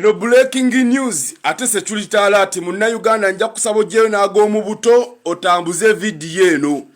No breaking news ate security alert Munnayuganda nja kusaba ojjeyo n'ag'omu buto otambuze vidiyo eno.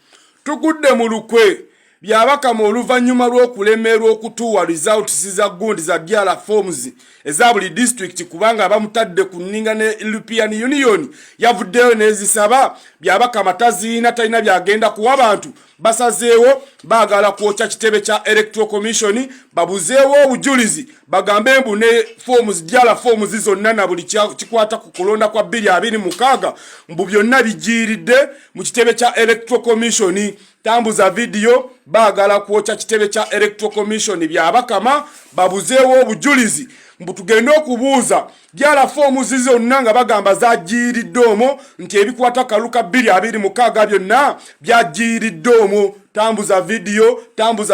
Tugudde mu lukwe byabakama oluvannyuma lw'okulemerwa okutuuwa results za gundi za DRA forms eza buli district kubanga bamutadde ku nninga ne European Union yavuddeyo n'ezisaba byabakama taziina talina byagenda kuwa abantu basazeewo baagala kwokya kitebe kya Electoral Commission babuzeewo obujulizi bagambe mbu ne forms DRA forms zonna na buli kikwata ku kulonda kwa 2026 mbu byonna bijiiridde mu kitebe kya Electoral Commission. Tambuza video baagala kwokya kitebe kya Electoral Commission byabakama babuzeewo obujulizi mbu tugenda okubuuza DRA forms zonna nga bagamba zajiiridde omwo nti ebikwata kaluka 2026 byonna byajiiridde omwo. Tambuza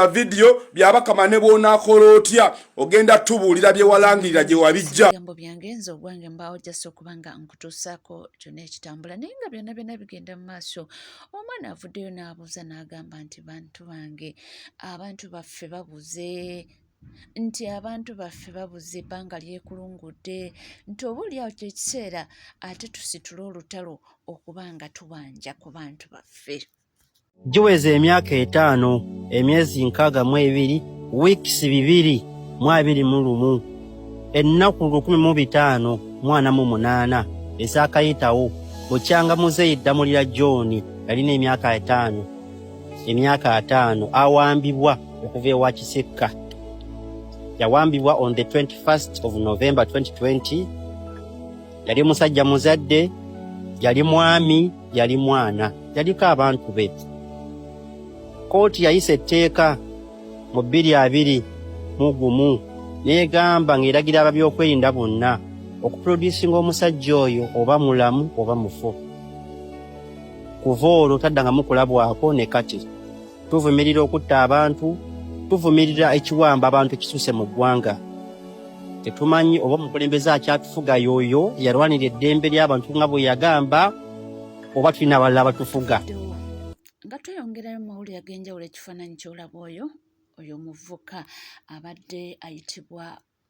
video byabakama ne bw'onaakola otya ogenda tubuulira bye walangirira gye wabijja. Ebigambo byange ogwange mbaawo jjasa okuba nga nkutuusaako kyonna ekitambula naye nga byonna bigenda mu maaso. Omwana avuddeyo n'abuuza n'agamba nti bantu bange abantu baffe babuze nti abantu baffe babuze ebbanga lyekulungudde nti obuulyawo kyekiseera ate tusitule olutalo okuba nga tubanja ku bantu baffe. Giweze emyaka 5 emyezi 62 weeks 221 ennaku 105 ezaakayitawo bukyanga muzeeyi Ddamulira John yalina emyaka 5 awambibwa okuva ewa Kisekka. Yawambibwa on the 21st of November 2020. Yali musajja muzadde, yali mwami, yali mwana, yaliko abantu be. Kooti yayise etteeka mu 2021 n'egamba ng'eragira ababyokwerinda bonna okuproducinga omusajja oyo oba mulamu oba mufu. Kuva olwo taddangamu kulabwako ne kati. Tuvumirira okutta abantu, tuvumirira ekiwamba abantu ekisuuse mu ggwanga. Tetumanyi oba omukulembeze akyatufuga y'oyo yalwanira eddembe ly'abantu nga bwe yagamba oba tulina abalala abatufuga. Nga tweyongerayo mu mawulire ag'enjawulo ekifaananyi ky'olaba oyo omuvuka abadde ayitibwa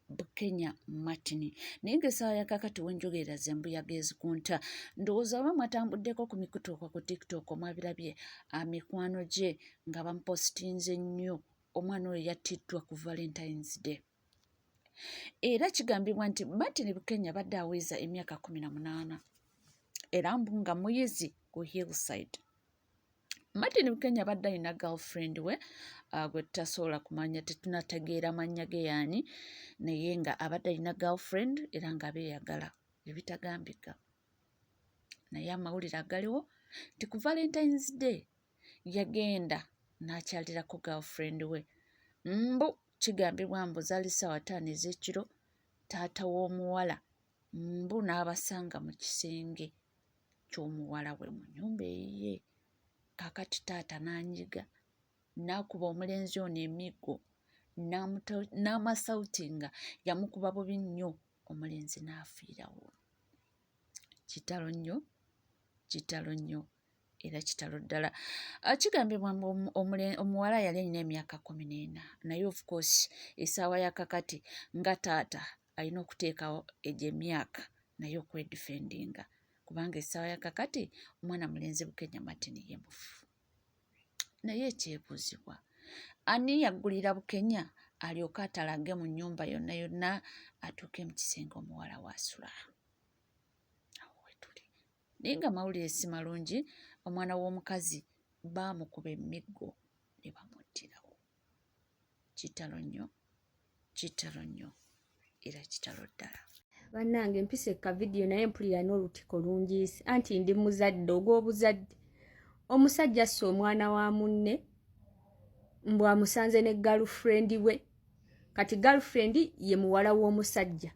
Bukenya Martin. Naye ng'essaawa ya kaakati wenjogerera z'embuyaga ezikunta ndowooza oba mwatambuddeko ku mikutu okwo ku TikTok mwabirabye mikwano gye nga bamupositinze nnyo. Omwana oyo yattiddwa ku Valentine's Day. Era kigambibwa nti Martin Bukenya badde aweza emyaka 18 era mbu nga muyizi ku Hillside. Martin Bukenya badde alina girlfriend we gwe tutasobola kumanya, tetunategeera mannya ge yaani, naye nga abadde alina girlfriend era nga beeyagala ebitagambika. Naye amawulire agaliwo nti ku Valentine's Day yagenda n'akyalirako girlfriend we. Mbu kigambibwa mbu zaali ssaawa 5 ez'ekiro, taata w'omuwala mbu n'abasanga mu kisenge ky'omuwala we mu nnyumba eyiye. Kakati taata n'anyiga n'akuba omulenzi ono emiggo n'amasautinga yamukuba bubi nnyo, omulenzi n'afiirawo. Kitalo nnyo era kitalo ddala. Kigambibwa omuwala yali alina emyaka 14 naye of course essaawa ya kakati nga taata alina okuteekawo egyo emyaka naye okwedifendinga kubanga essaawa ya kakati omwana mulenzi Bukenya Martin ye mufu. Naye ekyebuuzibwa ani yaggulira Bukenya alyoke atalage mu nnyumba yonna atuuke mu kisenge omuwala w'asula? Awo wetuli. Naye nga mawulire si malungi, omwana w'omukazi baamukuba emiggo ne bamuttirawo. Kitalo nnyo era kitalo ddala. Bannange mpise ka video naye mpulira n'olutiko lungi anti ndi muzadde ogw'obuzadde. Omusajja asse omwana wa munne mbu amusanze ne girlfriend we. Kati girlfriend ye muwala w'omusajja.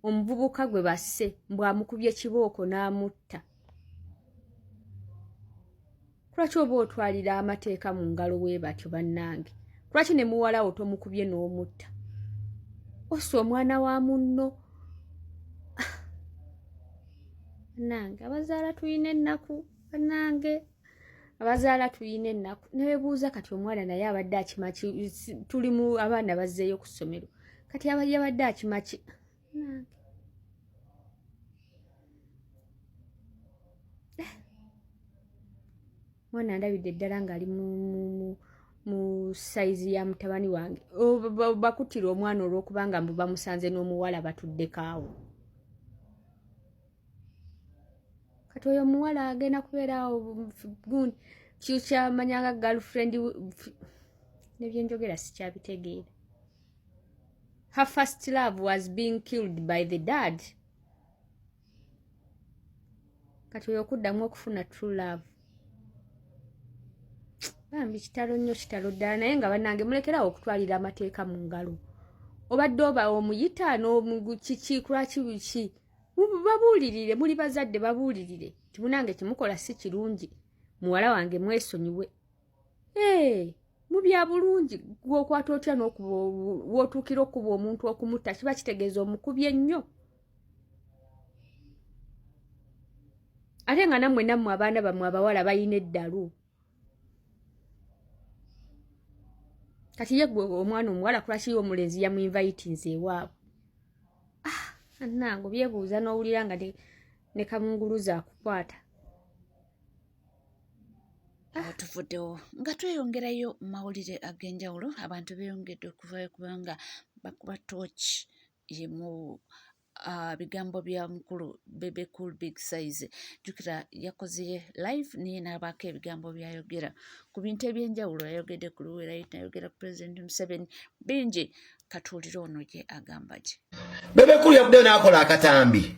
Omuvubuka gwe basse mbu amukubye kibooko n'amutta. Lwaki oba otwalira amateeka mu ngalo bwe batyo bannange? Lwaki ne muwala wo tomukubye n'omutta? Osse omwana wa munno. Bannange abazaala tuyina ennaku. Bannange abazaala tuyina ennaku. Newebuuza kati omwana naye abadde akimaki, tuli mu abaana bazzeeyo ku ssomero. Kati yabadde akimaki mwana ndabidde ddala ng'ali mu saizi ya mutabani wange bakutira omwana olw'okubanga mbu bamusanze n'omuwala batuddeko awo kati oyo omuwala agenda kubeera awo gundi kyamanyanga girlfriend nebyenjogera sikyabitegeera. Her first love was being killed by the dad. Kati oyo okuddamu okufuna true love. Bambi kitalo nnyo kitalo ddala naye nga bannange mulekerawo okutwalira amateeka mu ngalo. Obadde oba omuyita n'omukikikulaki biki. Babuulirire muli bazadde babuulirire. Timunange kimukola si kirungi. Muwala wange mwesonyiwe. Mu bya bulungi gw'okwata otya w'otuukira okuba omuntu okumutta kiba kitegeeza omukubye nnyo. Ate nga nammwe abaana bammwe abawala bayina eddalu. Kati ye gwe omwana omuwala kulaki omulenzi yamuinvitinze ewaabwe. Nange byebuuza n'owulira nga ne kamunguluza akukwata. Tuvuddewo nga tweyongerayo mawulire ag'enjawulo abantu beeyongedde okuvaayo kubanga bakuba tooki ye mu bigambo bya mukulu Bebe Cool Big Size. Jjukira yakoze live niye n'abaako ebigambo byayogera ku bintu eby'enjawulo. Yayogedde ku Luwera, yayogera ku President Museveni bingi. Katuulire ono gye agamba gye. Bebe Cool yavuddeyo n'akola akatambi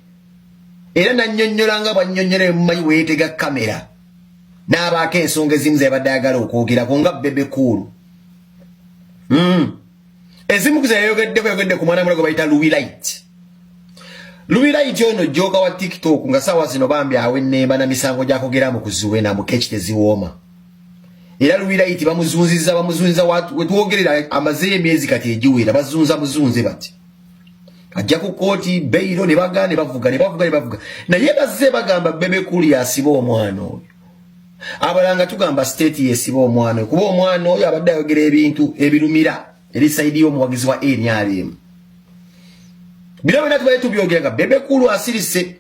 era nannyonnyola nga bwannyonnyola mumanyi weetega kamera n'abaako ensonga ezimu zebadde ayagala okwogerako nga Bebe Cool. Ezimu ku zeyayogeddeko yayogedde ku mwana mulago bayita Luwirite. Luwirite ono jjooka wa TikTok nga saawa zino bambi awennemba na misango gy'akogera mu kuzuwe na mukeeki teziwooma. Era Luwirite bamuzunziza wetwogerera amazeeyo emyezi kati egiwera muzunze bati. Ajja ku kooti beyiro ne bagaana ne bavuga. Naye bazze bagamba Bebe Cool yasiba omwana oyo. Abalanga tugamba state yesiba omwana oyo kuba omwana oyo abadde ayogera ebintu ebirumira eri saidi y'omuwagizi wa NRM. Bino byonna tubaye tubyogera nga Bebe Cool asirise.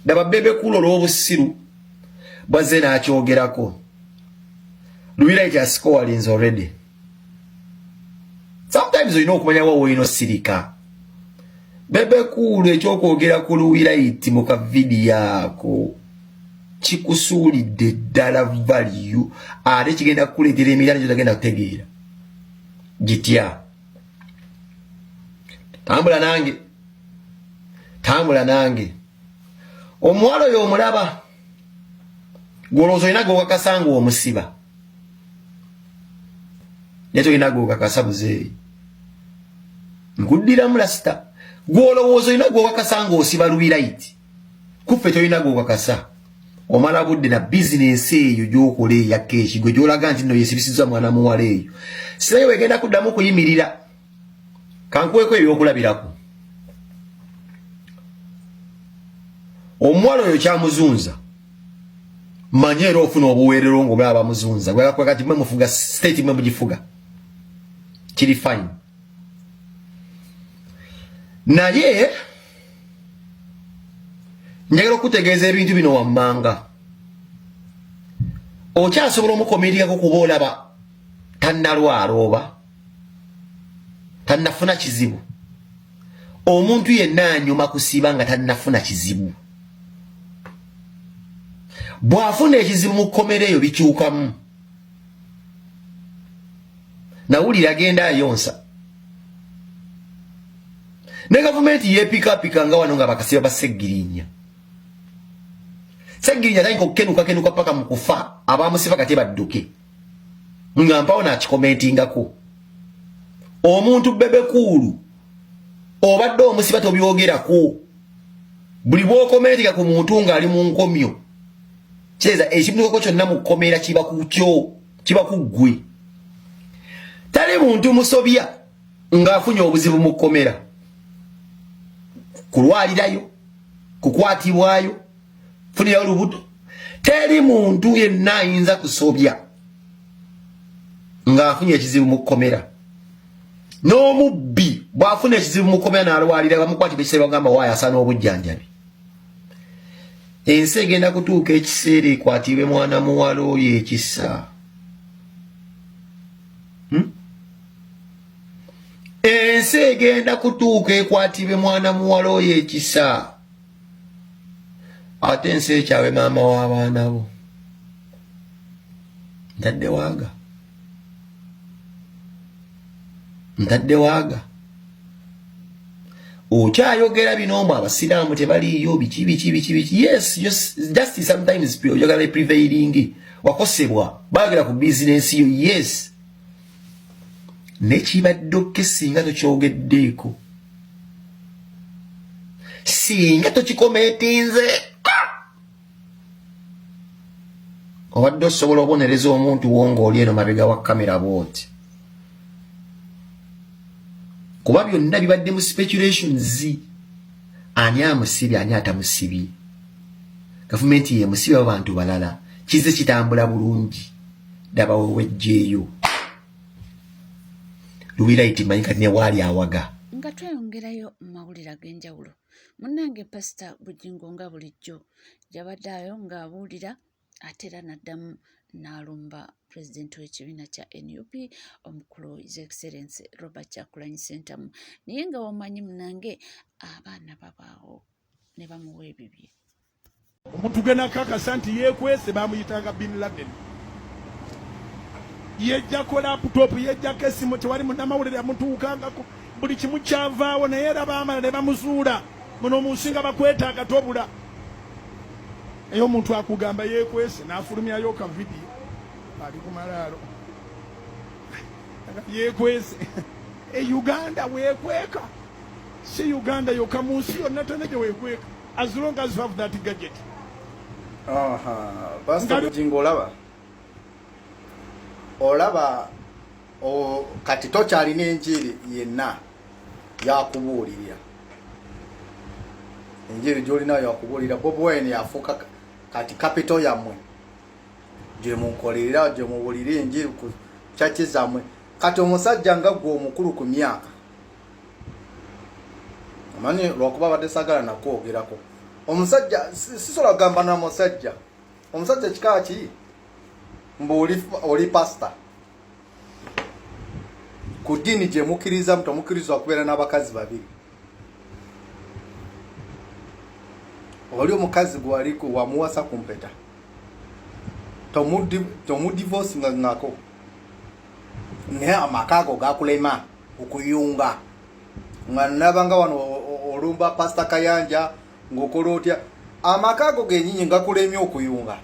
Daba Bebe Cool olw'obusiru bwazze n'akyogerako. Luwirite asikowalinze already. Sometimes olina okumanya wa woyina osirika. Bebe Cool ekyokwogera ku Luwirite mu kavidiyo ako kikusuulidde ddala value ate kigenda kukuleetera emirala gy'otagenda kutegeera. Gitya. Tambula nange. Omuwala oyo omulaba gw'olowooza olina gw'okakasa ng'omusiba. Naye tolina gw'okakasa buzeeyi. Nkuddiramu lasita. Gw'olowooza olina gw'okakasa ng'osiba Luwirite. Kuffe tolina gw'okakasa. Omala budde na bizinensi eyo gy'okola eya keeki gwe gy'olaga nti nno yeesibisizza mwana muwala eyo. Sirayo wegenda kuddamu kuyimirira. Kankuweeko ebyokulabirako. Omuwala oyo kyamuzunza. Manye era ofuna obuweerero ng'omulaba bamuzunza. Gwekakwe kati mwe mufuga state mwe mugifuga. Kiri fine. Naye njagala okutegeeza ebintu bino wammanga. Okyasobola omukomeryako kuba olaba tannalwala oba tannafuna kizibu. Omuntu yenna anyuma kusiiba nga tannafuna kizibu. Bw'afuna ekizibu mu kkomera eyo bikyukamu. Nawulira agenda ayonsa. Ne gavumenti yeepikaapika nga wano nga bakasiba ba Sseggirinya. Sseggirinya tayinza okukenukakenuka paka mu kufa abaamusiba kati badduke. Nga mpawo n'akikomentingako. Omuntu Bebe Cool obadde omusiba tobyogerako. Buli bw'okomentinga ku muntu ng'ali mu nkomyo. Kyeza ekimutukako kyonna mu kkomera kiba ku kyo, kiba ku ggwe. Tali muntu musobya ng'afunye obuzibu mu kkomera. Kulwalirayo, kukwatibwayo, funirayo olubuto. Teri muntu yenna ayinza kusobya ng'afunye ekizibu mu kkomera. N'omubbi bw'afuna ekizibu mu kkomera n'alwalira bamukwatira ekisebe bagamba waayo asaana obujjanjabi. ensi egenda kutuuka ekiseera ekwatibwe mwana muwala oyo ekisa. Ensi egenda kutuuka ekwatibwe mwana muwala oyo ekisa. Ate ensi ekyawe maama w'abaana bo. Ntadde waaga. Okyayogera bino mbu abasiraamu tebaliyo biki. Yes, just sometimes oyogala prevailing. Wakosebwa baagera ku business yo, yes. Nekibadde okke singa tokyogeddeeko. Singa tokikomeetinze. Obadde osobola obonereza omuntu wo ng'oli eno mabega wa kamera bw'oti. Kuba byonna bibadde mu speculations. Ani amusibye ani atamusibye. Gavumenti ye musibye abantu balala. Kize kitambula bulungi. Daba wejjeeyo. Luwiraiti manyika ne wali awaga. Nga tweyongerayo mu mawulire ag'enjawulo. Munnange Pastor Bugingo nga bulijjo yabaddeyo ng'abuulira ate era n'addamu n'alumba pulezidenti w'ekibiina kya NUP omukulu His Excellency Robert Kyagulanyi Ssentamu. Naye nga wamanyi munnange abaana babaawo ne bamuwa ebibye. Omuntu gwe nakakasa nti yeekwese baamuyitanga Bin Laden. Yejjako laputopu, yejjako essimu, tewali munnamawulire yamutuukangako. Buli kimu kyavaawo naye era baamala ne bamuzuula. Muno omunsi nga bakwetaaga tobula. Eyo omuntu akugamba yeekwese n'afulumyayo ka vidiyo ali ku malaalo. Yeekwese. Uganda weekweka. Si Uganda yokka mu nsi yonna tene gye weekweka. As long as you have that gadget. Pastor Bugingo olaba kati tokyalina enjiri yenna yakubuulirira. Enjiri gy'olina yakubuulira. Bobi Wine yafuuka kati capital yammwe gye munkolerera gye mubuulira enjiri ku kyaki zammwe. Kati omusajja nga gwe omukulu ku myaka amanyi lwakuba badde sagala nakwogerako. Omusajja sisobola kugamba na musajja. Omusajja kika ki mbu oli pastor. Ku ddiini gye mukkiriza mutomukkirizibwa kubeera n'abakazi babiri. Oli omukazi gwaliku wamuwasa ku mpeta. Tomudivorce ngako. Naye amaka ago gakulema okuyunga. Nga nabanga wano olumba Pastor Kayanja ng'okola otya. Amaka ago genyinyi gakulemye okuyunga.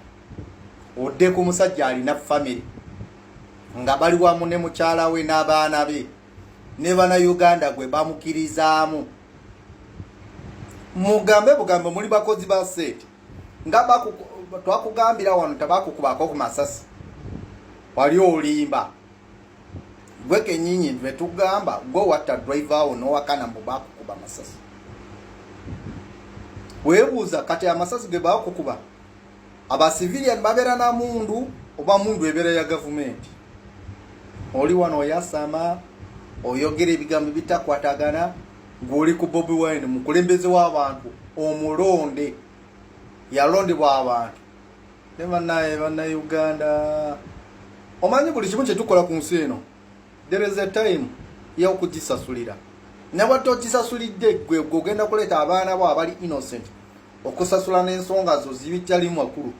Odde ku musajja alina family. Nga bali wamu ne mukyala we n'abaana be. Ne bana Uganda gwe bamukirizaamu. Mugambe bugambe muli bakozi ba state. Nga twakugambira wano tabakukubako ku masasi. Wali olimba. Gwe kenyinyi dwe tugamba gwe watta driver wo n'owakana mbu bakukuba masasi. Weebuuza kati amasasi ge bakukuba. Aba civilian babeera na mundu oba mundu ebeera ya government. Oli wano yasama oyogera ebigambo bitakwatagana ng'oli ku Bobi Wine mukulembeze w'abantu omulonde yalondebwa abantu. Ne banna Uganda omanyi buli kimu kye tukola ku nsi eno there is a time y'okugisasulira. Ne bw'oto gisasulidde gwe ogenda kuleeta abaana bo abali innocent okusasula n'ensonga zo zibitali makulu.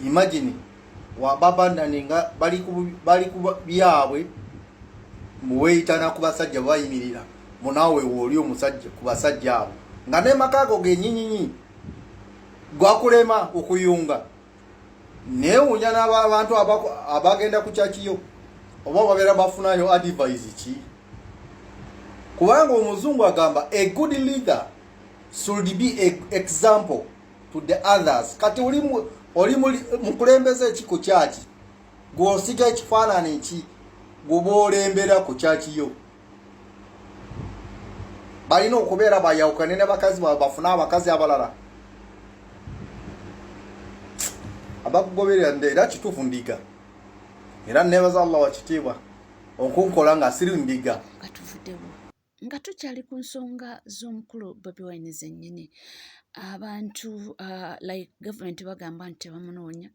Imagine wababandaninga bali ku byabwe muweeyitana ku basajja bayimirira munawe woli omusajja ku basajja abo nga ne makago genyinyi gwakulema okuyunga ne unyana abantu abagenda ku chachiyo oba babeera bafunayo advice ki kubanga omuzungu agamba a good leader should be an example to the others. Kati oli mukulembeze ekiko kyaki gw'osiga ekifaananyi ki gw'oboolembera ku kyaki yo. Balina okubeera bayawukane ne bakazi bafuna abakazi abalala abakugoberera era kituufu ndiga era nebaza Allah wakitiibwa okunkola nga siri ndiga. Katuvuddewo nga tukyali ku nsonga z'omukulu Bobi Wine zennyini, abantu like gavumenti bagamba nti tebamunoonya,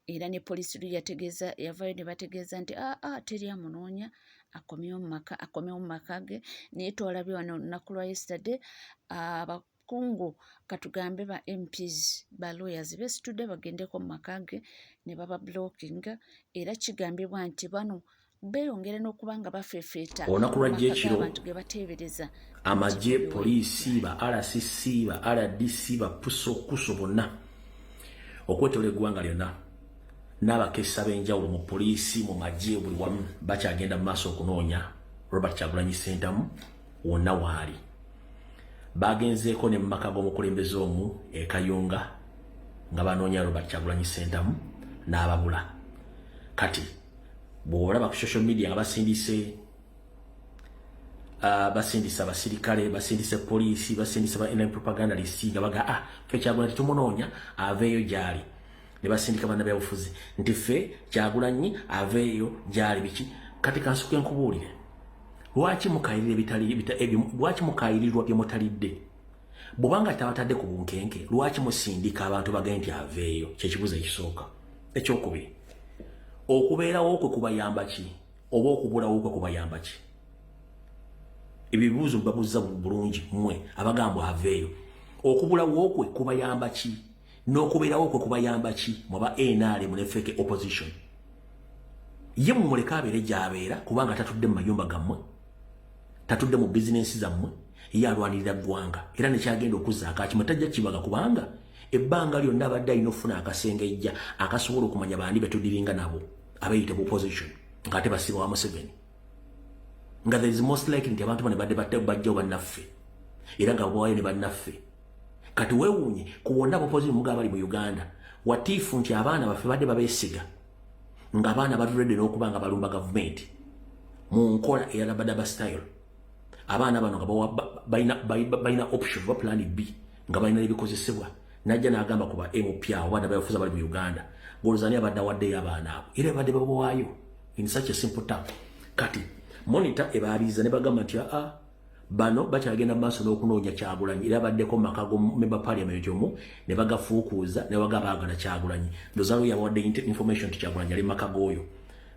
era ne poliisi yavayo ne bategeeza nti teri amunoonya, akomewo mu maka ge. Naye twalabye wano olunaku lwa yesterday abakungu katugambe ba MPs ba lawyers beesitudde bagendeko mu maka ge ne baba blockinga, era kigambibwa nti bano beeyongera n'okuba nga bafeefeeta olunaku lwajja ekiro abantu ge bateebereza amagye, poliisi, ba RCC, ba RDC, ba kuso bonna okwetola eggwanga lyonna n'abakesa b'enjawulo mu poliisi, mu magye, buli wamu bakyagenda mu maaso okunoonya Robert Kyagulanyi Ssentamu wonna waali. Bagenzeeko ne mu maka g'omukulembeze omu e Kayunga nga banoonya Robert Kyagulanyi Ssentamu n'ababula. Kati bw'olaba ku social media nga basindise abasirikale, basindise poliisi, basindise ba propagandalists nga baga fe Kyagulanyi tetumunoonya aveeyo gyali. Ne basindika banna byabufuzi nti ffe Kyagulanyi aveeyo gyali biki. Kati kansuke nkubuulire, lwaki mukayirirwa bye mutalidde? Bw'obanga tabatadde ku bunkenke, lwaki musindika abantu bagende nti aveeyo? Kyekibuzo ekisooka. Ekyokubiri, okubeerawo kwe kubayamba ki oba okubulawo kwe kubayamba ki? Ebibuuzo babuuza bulungi mmwe abagambwa aveeyo. Okubulawo kwe kubayamba ki n'okubeerawo kwe kubayamba ki mwaba NRM ne fake opposition? Ye mumuleka abeere gy'abeera kubanga tatudde mu mayumba gammwe, tatudde mu bizinensi zammwe, ye alwanirira ggwanga era nekyagenda okuzzaako akimu tajja kibaga kubanga ebbanga lyonna abadde alina okufuna akasengejja akasobola okumanya bandi betudiringa nabo abayita mu opposition ng'ate basiba wa Museveni, nga there is most likely nti abantu bano badde bajjawo bannaffe era nga bwayo ne bannaffe. Kati weewuunye ku bonna opposition muga abali mu Uganda watiifu nti abaana baffe badde babeesiga nga abaana batulredde n'okuba nga balumba gavumenti mu nkola eyalabadaba style. Abaana bano nga balina option oba plan B nga balina ebikozesebwa. Najja n'agamba ku ba MP awo abaana bayofuza bali mu Uganda ng'oluzani abadde awaddeyo abaana abo era badde babawaayo in such a simple term. Kati monitor ebaaliza ne bagamba nti bano bakyagenda mu maaso n'okunoonya Kyagulanyi era baddeko mu maka g'omumemba parliament omu ne bagafuukuuza ne baagala Kyagulanyi. Ndowooza lwe yabawadde information nti Kyagulanyi ali mu maka g'oyo,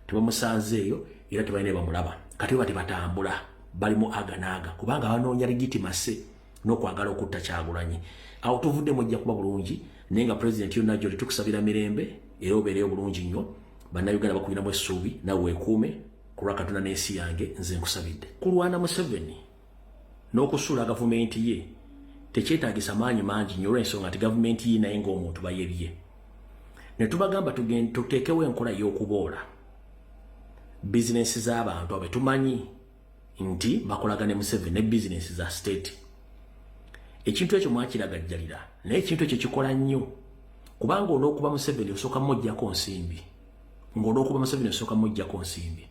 tebamusanzeeyo era tebalina ne bamulaba. Kati bati batambula bali mu aganaaga kubanga banoonya legitimacy n'okwagala okutta Kyagulanyi. Awo tuvudde mujja kuba bulungi naye nga president yonna gy'oli tukusabira mirembe era obeereyo bulungi nnyo. Bannayuganda bakubinamu essuubi nawe weekuume ku lwa Katonda n'ensi yange nze nkusabidde. Kulwana Museveni n'okusuula gavumenti ye tekyetaagisa maanyi mangi nnyo olw'ensonga nti gavumenti ye naye ng'omuntu bayebye. Ne tubagamba tuteekewo enkola y'okuboola bizinensi z'abantu abe tumanyi nti bakolagane Museveni ne bizinensi za state. Ekintu ekyo mwakiragajjalira naye ekintu ekyo kikola nnyo kubanga onookuba Museveni osooka mujjako nsimbi, ng'onookuba Museveni osooka mujjako nsimbi.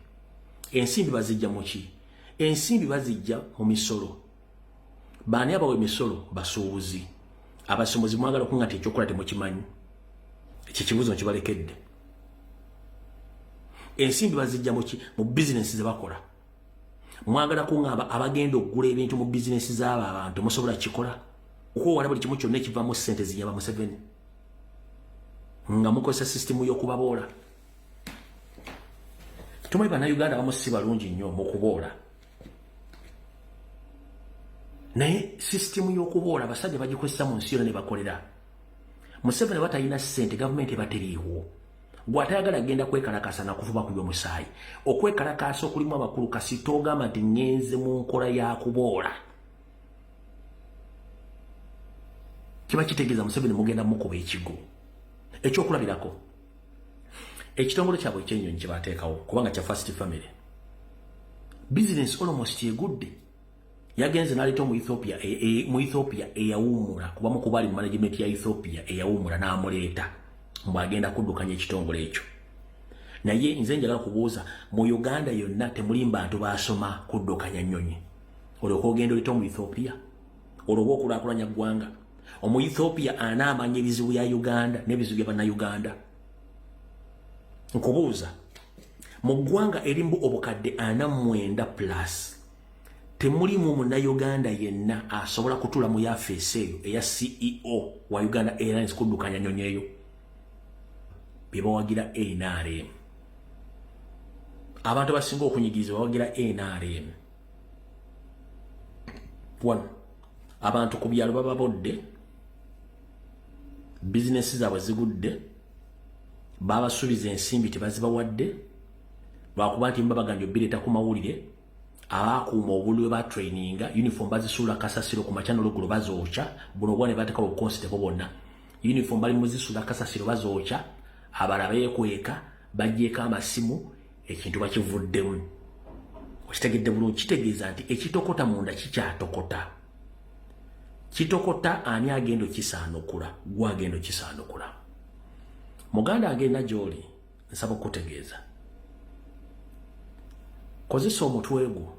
Ensimbi bazijja mu ki? Ensimbi bazijja mu misolo. Baani abawa emisolo? Basuubuzi. Abasomozi mwagala okunga nti ekyokola temukimanyi. Ekyo kibuzo nkibalekedde. Ensimbi bazijja mu ki? Mu bizinensi ze bakola. Mwagala kuŋŋamba abagenda okugula ebintu mu bizinensi z'abo abantu musobola kikola okwewala buli kimu kyonna ekivaamu ssente ziyamba Museveni nga mukozesa sisitemu y'okubaboola. Tumanyi bannayuganda abamu si balungi nnyo mu kuboola, naye sisitemu y'okuboola abasajja bagikozesa mu nsi yonna ne bakolera. Museveni batalina ssente, gavumenti ebateriiwo. Gw'atayagala agenda kwekalakasa na kuvuba ku by'omusaayi. Okwekalakasa okulimu amakulu kasita ogamba nti ngenze mu nkola ya kuboola, kiba kitegeeza Museveni mugenda mukuba ekigo. Ekyokulabirako ekitongole kyabwe ekyennyonyi kye baateekawo kubanga kya First Family business almost egudde. Yagenze n'aleeta mu Ethiopia eyawummula kubamu ku bali mu management ya Ethiopia eyawummula n'amuleeta mbwagenda kuddukanya ekitongole ekyo. Naye nze njagala kubuuza mu Uganda yonna temuli bantu baasoma kuddukanya nnyonyi? Olwoka ogenda oleta mu Ethiopia olwoba okulaakulanya ggwanga. Omu Ethiopia anaamanya ebizibu ya Uganda n'ebizibu bya bannayuganda. Nkubuuza mu ggwanga erimbu obukadde 49+ temulimu munnayuganda yenna asobola kutula mu yafeesi eyo eya CEO wa Uganda Airlines kuddukanya nnyonyi eyo bye bawagira NRM. Abantu basinga okunyigiriza bawagira NRM. Wano abantu ku byalo bababodde, bizinesi zaabwe zigudde, babasuubiza ensimbi tebazibawadde lwakuba nti mbabagambye bireeta ku mawulire. Abakuuma obulwe ba traininga uniform bazisuula kasasiro ku machanelo gulo bazoocha buno bwane batakalo constable bonna uniform bali muzisuula kasasiro bazoocha abalabe kweka bajjeka amasimu ekintu bakivuddemu. Okitegedde bulungi kitegeeza nti ekitokota munda kikyatokota. Kitokota ani agendo kisaanukula gwa agendo kisaanukula. Muganda agenda gy'oli nsaba okutegeeza kozesa omutwe gwo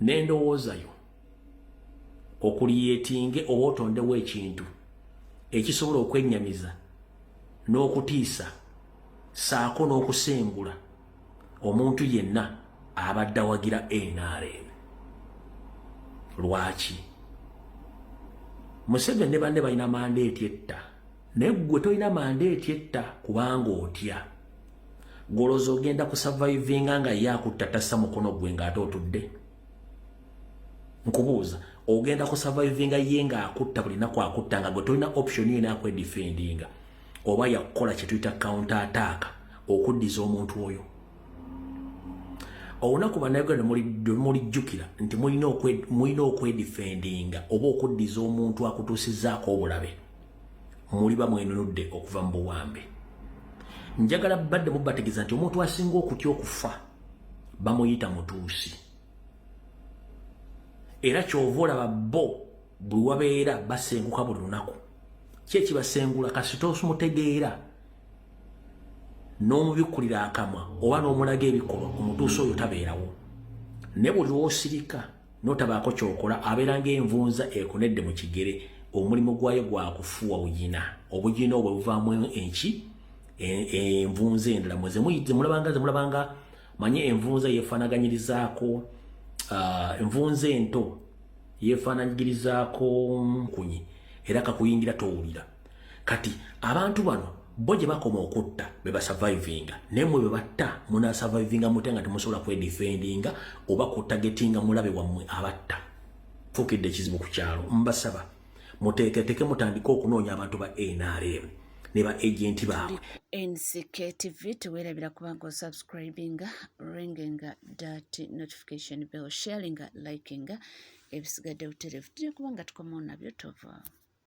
n'endowoozayo okuliyeetinge oba otondewo ekintu ekisobola okwennyamiza n'okutiisa saako n'okusengula omuntu yenna abadde awagira NRM. Lwaki? Museveni ne banne balina mandeeti etta, naye ggwe tolina mandeeti etta kubanga otya. Goloza ogenda ku survivinga nga yakutta tassa mukono gwe ng'ate otudde. Nkubuuza, ogenda ku survivinga ye ng'akutta buli naku akutta nga gwe tolina option yena yakwedifendinga oba yakukola kye tuyita counter attack okuddiza omuntu oyo. Olunaku bannayuganda mulijjukira nti mulina okwedifendinga oba okuddiza omuntu akutuusizzaako obulabe, muliba mwenunudde okuva mu buwambe. Njagala badde mubategeeza nti omuntu asinga okutya okufa bamuyita mutuusi. Era kyova olaba bo buli wabeera basenguka buli lunaku. Ki ekibasengula kasita osumutegeera n'omubikkulira akamwa oba n'omulaga ebikolwa omutuusi oyo tabeerawo. Ne buli lw'osirika n'otabaako kyokola abeera ng'envunza ekonedde mu kigere, omulimu gwayo gwakufuwa buyina. Obuyina obwo buvaamu enki envunza endala mweze mulabanga manye envunza yefaanaganyirizaako envunza ento yefaananyirizaako nkunyi era kakuyingira towulira. Kati abantu bano bo gye bakoma okutta be basurvivinga, naye mwe be batta munaasurvivinga mute nga temusobola kwedifendinga oba kutagetinga mulabe wammwe abatta. Fukidde ekizibu ku kyalo. Mbasaba muteeketeke mutandike okunoonya abantu ba NRM ne ba agenti baabwe. NCK TV tuweerabira kubanga osubscribinga, ringinga that notification bell, sharinga, likinga ebisigadde butereevu tujja kubanga tukomawo nabyo tova.